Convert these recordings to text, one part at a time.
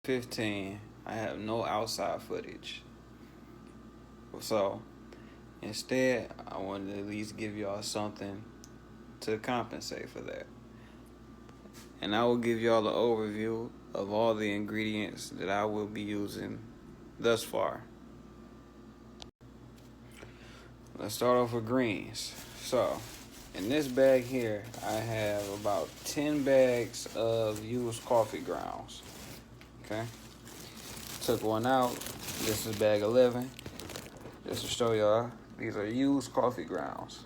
15, I have no outside footage. So instead, I wanted to at least give y'all something to compensate for that. And I will give y'all an overview of all the ingredients that I will be using thus far. Let's start off with greens. So, in this bag here, I have about 10 bags of used coffee grounds. Okay? Took one out. This is bag 11. Just to show y'all, these are used coffee grounds.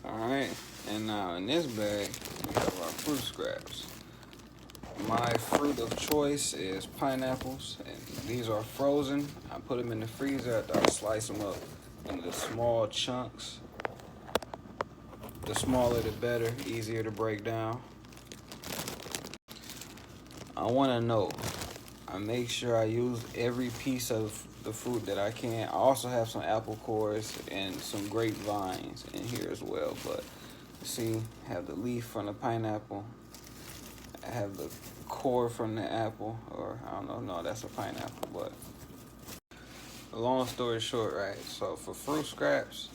Alright, and now in this bag, we have our fruit scraps. My fruit of choice is pineapples, and these are frozen. I put them in the freezer after I slice them up into small chunks. The smaller the better, easier to break down. I want to know, I make sure I use every piece of the fruit that I can. I also have some apple cores and some grapevines in here as well. But see, I have the leaf from the pineapple. I have the core from the apple, or I don't know, no, that's a pineapple. But long story short, right? So for fruit scraps,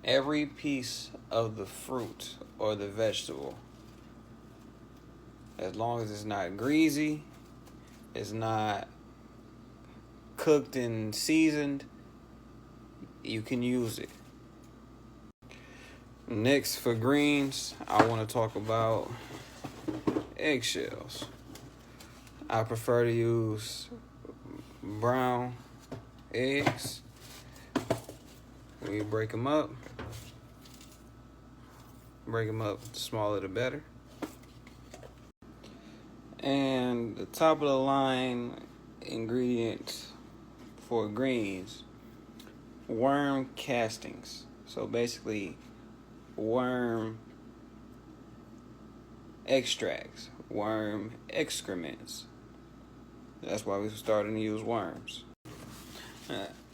every piece of the fruit or the vegetable, as long as it's not greasy, it's not cooked and seasoned, you can use it. Next, for greens, I want to talk about eggshells. I prefer to use brown eggs. We break them up. The smaller the better. And the top of the line ingredients for greens, worm castings. So basically, worm extracts, worm excrements. That's why we're starting to use worms.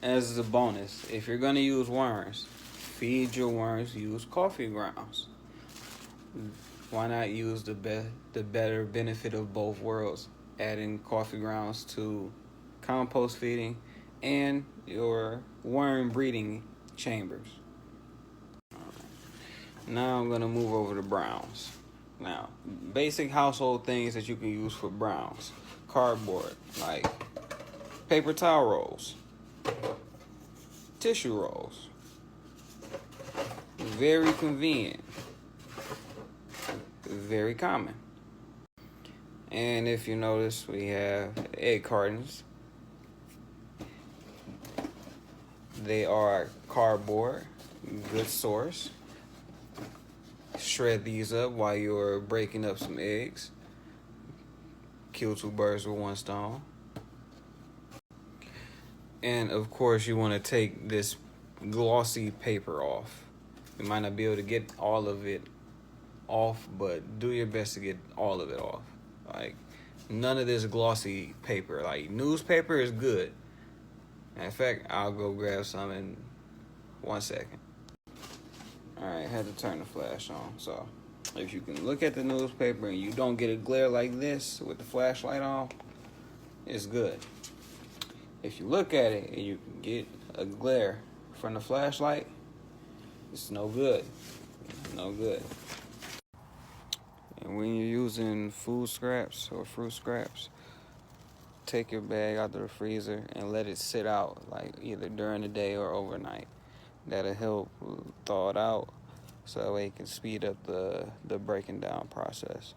As a bonus, if you're going to use worms, feed your worms use coffee grounds. Why not use the better benefit of both worlds, adding coffee grounds to compost feeding and your worm breeding chambers. Now I'm going to move over to browns. Now, basic household things that you can use for browns. Cardboard, like paper towel rolls, tissue rolls. Very convenient. Very common. And if you notice, we have egg cartons. They are cardboard, good source. Shred these up while you're breaking up some eggs. Kill two birds with one stone. And of course, you want to take this glossy paper off. You might not be able to get all of it off, but do your best to get all of it off. Like, none of this glossy paper. Like, newspaper is good. In fact, I'll go grab some in 1 second. Alright, had to turn the flash on. So, if you can look at the newspaper and you don't get a glare like this with the flashlight on, it's good. If you look at it and you can get a glare from the flashlight, it's no good. No good. And when you're using food scraps or fruit scraps, take your bag out of the freezer and let it sit out, like either during the day or overnight. That'll help thaw it out, so that way it can speed up the breaking down process.